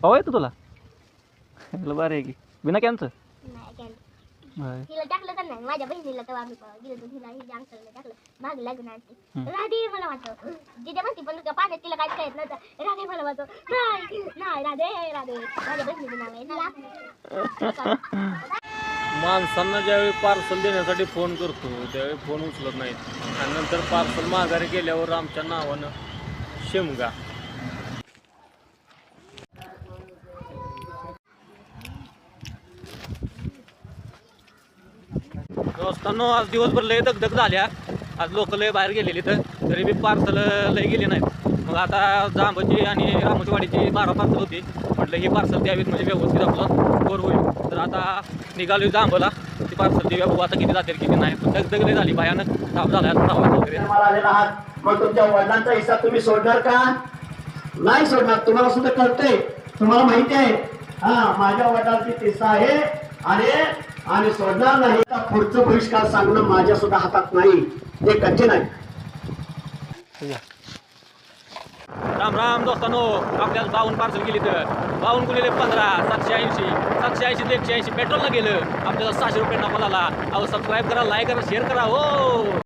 पवा येतो तुला बरं आहे की बिना कॅनचं नाही काय होय. तिला टाकलं का नाही माझ्या बहिणीला तर आम्ही गेलो तर तिला हिच्या अंकलने टाकलं मागे लागून आणते राधे मला वाटतं जिथे म्हणते पण पाण्यात तिला काहीच कळत नव्हतं राधे मला वाटतं नाही नाही राधे राधे माझ्या बहिणीचं नाव आहे माणसांना ज्यावेळी पार्सल देण्यासाठी फोन करतो त्यावेळी फोन उचलत नाहीत आणि नंतर पार्सल माघारी गेल्यावर आमच्या नावानं शेमगा. दोस्तांनो आज दिवसभर लय दगदग झाल्या. आज लोक लय बाहेर गेलेली तर तरी बी पार्सल लय गेली नाहीत. मग आता जांबाची आणि रामोजीवाडीची 12 पार्सल होती. म्हटलं ही पार्सल द्यावीत म्हणजे व्यवस्थित आपलं बोर होईल. तर आता निघालो जांबाला ती पार्सल देऊया बघू आता किती जाते किती नाही. पण दगदग लय झाली भयानक ताप झाला प्रवास वगैरे. मग तुमच्या वडिलांचा हिस्सा तुम्ही सोडणार का नाही सोडणार. तुम्हाला सुद्धा कळतंय तुम्हाला माहिती आहे माझ्या वडिलांची हिस्सा आहे आणि सोडणार नाही. पुढचं बहिष्कार सांगणं माझ्या सुद्धा हातात नाही ते कठीण आहे. राम राम दोस्तांनो आपल्याला 52 पार्सल गेली तर 52 गुणिले 15 780 780 ते 180 पेट्रोलला गेलं आपल्याला 600 रुपये नफा झाला. अहो सबस्क्राईब करा लाईक करा शेअर करा हो.